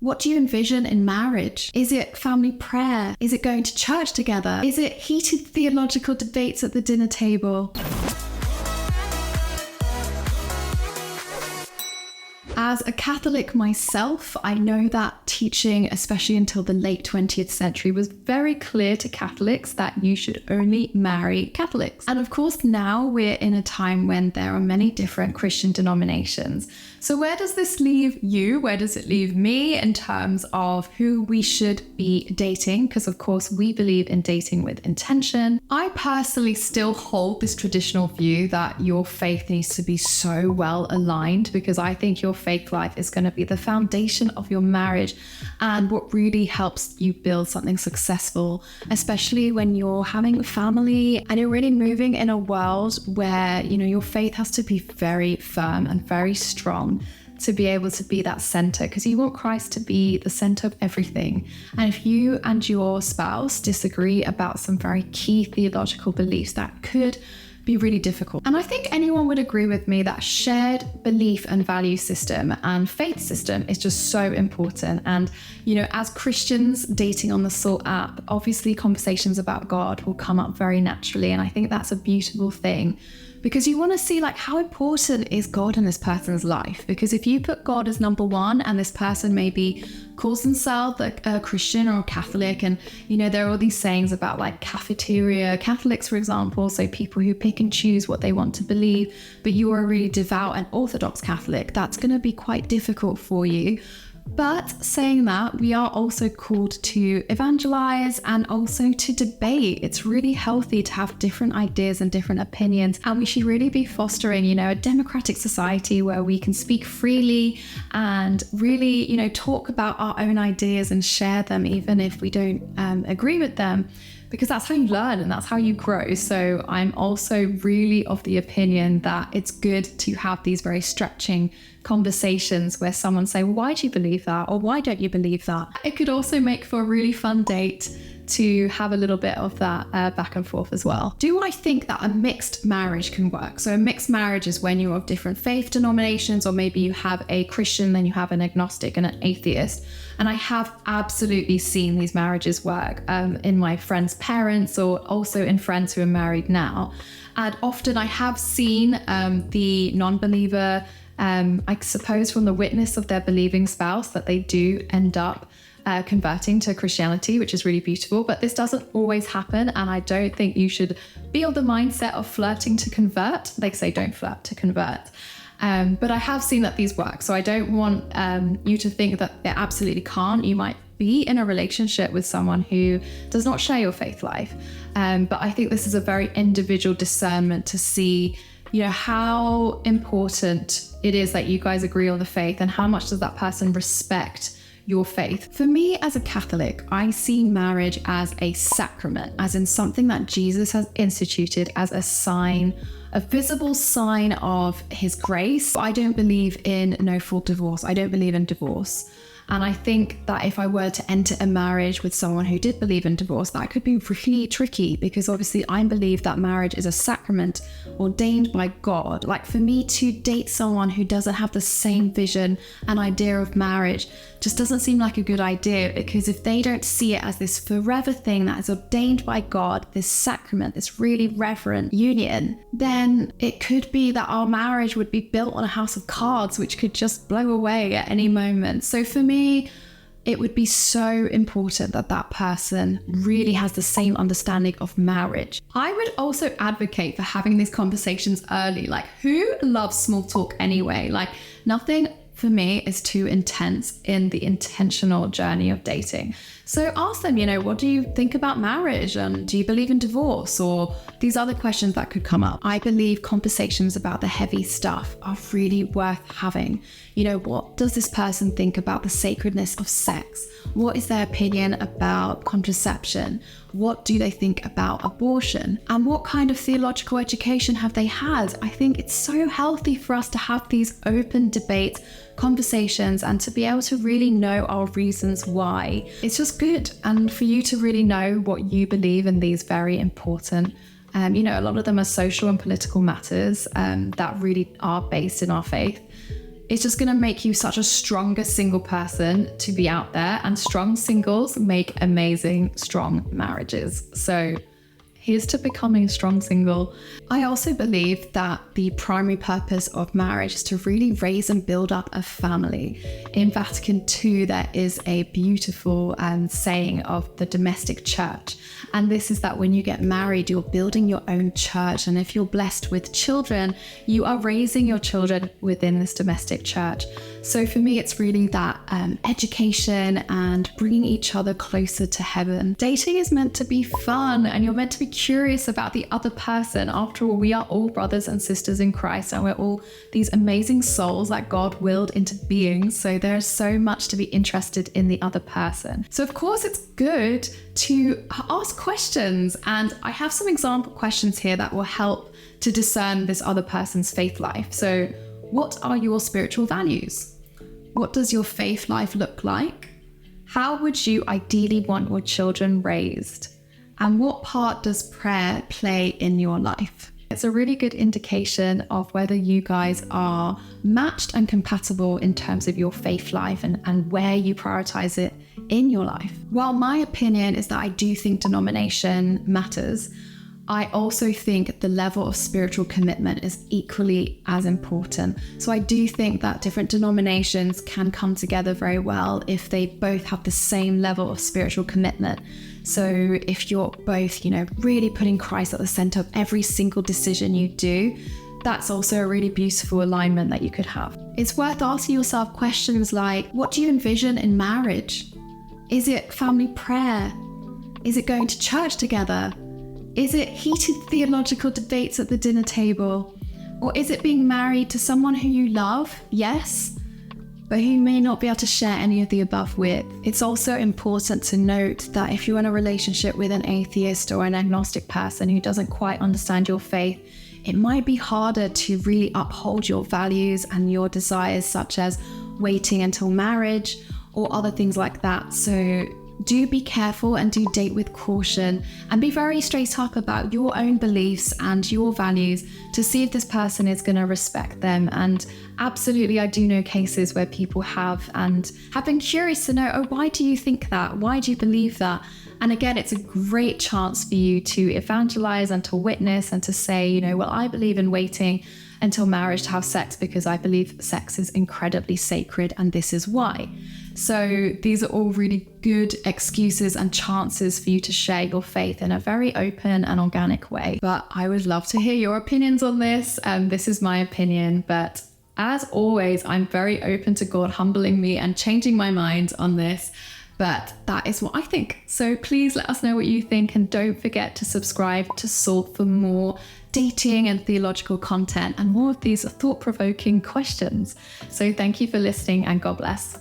What do you envision in marriage? Is it family prayer? Is it going to church together? Is it heated theological debates at the dinner table? As a Catholic myself, I know that teaching, especially until the late 20th century, was very clear to Catholics that you should only marry Catholics. And of course, now we're in a time when there are many different Christian denominations. So where does this leave you? Where does it leave me in terms of who we should be dating? Because of course, we believe in dating with intention. I personally still hold this traditional view that your faith needs to be so well aligned, because I think your faith life is going to be the foundation of your marriage and what really helps you build something successful, especially when you're having a family and you're really moving in a world where, you know, your faith has to be very firm and very strong to be able to be that center, because you want Christ to be the center of everything. And if you and your spouse disagree about some very key theological beliefs, that could be really difficult. And I think anyone would agree with me that shared belief and value system and faith system is just so important. And, you know, as Christians dating on the Salt app, obviously conversations about God will come up very naturally. And I think that's a beautiful thing, because you want to see, like, how important is God in this person's life? Because if you put God as number one and this person maybe calls themselves like a Christian or a Catholic, and, you know, there are all these sayings about like cafeteria Catholics, for example, so people who pick and choose what they want to believe, but you are a really devout and Orthodox Catholic, that's going to be quite difficult for you. But saying that, we are also called to evangelize and also to debate. It's really healthy to have different ideas and different opinions. And we should really be fostering, you know, a democratic society where we can speak freely and really, you know, talk about our own ideas and share them, even if we don't agree with them, because that's how you learn and that's how you grow. So I'm also really of the opinion that it's good to have these very stretching conversations where someone say, well, why do you believe that? Or why don't you believe that? It could also make for a really fun date to have a little bit of that back and forth as well. Do I think that a mixed marriage can work? So a mixed marriage is when you're of different faith denominations, or maybe you have a Christian, then you have an agnostic and an atheist. And I have absolutely seen these marriages work in my friends' parents, or also in friends who are married now. And often I have seen the non-believer, I suppose from the witness of their believing spouse, that they do end up converting to Christianity, which is really beautiful. But this doesn't always happen, and I don't think you should be of the mindset of flirting to convert. They say don't flirt to convert. But I have seen that these work, so I don't want you to think that it absolutely can't. You might be in a relationship with someone who does not share your faith life, but I think this is a very individual discernment to see, you know, how important it is that you guys agree on the faith, and how much does that person respect your faith. For me as a Catholic, I see marriage as a sacrament, as in something that Jesus has instituted as a sign, a visible sign of his grace. I don't believe in no fault divorce. I don't believe in divorce. And I think that if I were to enter a marriage with someone who did believe in divorce, that could be really tricky, because obviously I believe that marriage is a sacrament ordained by God. Like, for me to date someone who doesn't have the same vision and idea of marriage just doesn't seem like a good idea, because if they don't see it as this forever thing that is ordained by God, this sacrament, this really reverent union, then it could be that our marriage would be built on a house of cards, which could just blow away at any moment. So for me, it would be so important that that person really has the same understanding of marriage. I would also advocate for having these conversations early. Like, who loves small talk anyway? Like, nothing for me is too intense in the intentional journey of dating. So ask them, you know, what do you think about marriage? And do you believe in divorce? Or these other questions that could come up. I believe conversations about the heavy stuff are really worth having. You know, what does this person think about the sacredness of sex? What is their opinion about contraception? What do they think about abortion? And what kind of theological education have they had? I think it's so healthy for us to have these open debate conversations and to be able to really know our reasons why. It's just good. And for you to really know what you believe in these very important, you know, a lot of them are social and political matters that really are based in our faith. it's just going to make you such a stronger single person to be out there, and strong singles make amazing, strong marriages. So here's to becoming a strong single. I also believe that the primary purpose of marriage is to really raise and build up a family. In Vatican II, there is a beautiful saying of the domestic church. And this is that when you get married, you're building your own church. And if you're blessed with children, you are raising your children within this domestic church. So for me, it's really that education and bringing each other closer to heaven. Dating is meant to be fun, and you're meant to be curious about the other person. After all, we are all brothers and sisters in Christ, and we're all these amazing souls that God willed into being. So there's so much to be interested in the other person. So of course, it's good to ask questions. And I have some example questions here that will help to discern this other person's faith life. So what are your spiritual values? What does your faith life look like? How would you ideally want your children raised? And what part does prayer play in your life? It's a really good indication of whether you guys are matched and compatible in terms of your faith life and where you prioritize it in your life. While my opinion is that I do think denomination matters, I also think the level of spiritual commitment is equally as important. So I do think that different denominations can come together very well if they both have the same level of spiritual commitment. So if you're both, really putting Christ at the center of every single decision you do, that's also a really beautiful alignment that you could have. It's worth asking yourself questions like, what do you envision in marriage? Is it family prayer? Is it going to church together? Is it heated theological debates at the dinner table? Or is it being married to someone who you love? Yes, but who may not be able to share any of the above with. It's also important to note that if you're in a relationship with an atheist or an agnostic person who doesn't quite understand your faith, it might be harder to really uphold your values and your desires, such as waiting until marriage or other things like that. So do be careful and do date with caution, and be very straight up about your own beliefs and your values to see if this person is going to respect them. And absolutely, I do know cases where people have been curious to know, why do you think that? Why do you believe that? And again, it's a great chance for you to evangelize and to witness and to say, I believe in waiting until marriage to have sex because I believe sex is incredibly sacred and this is why. So these are all really good excuses and chances for you to share your faith in a very open and organic way. But I would love to hear your opinions on this. This is my opinion, but as always, I'm very open to God humbling me and changing my mind on this. But that is what I think. So please let us know what you think, and don't forget to subscribe to Salt for more dating and theological content and more of these thought-provoking questions. So thank you for listening, and God bless.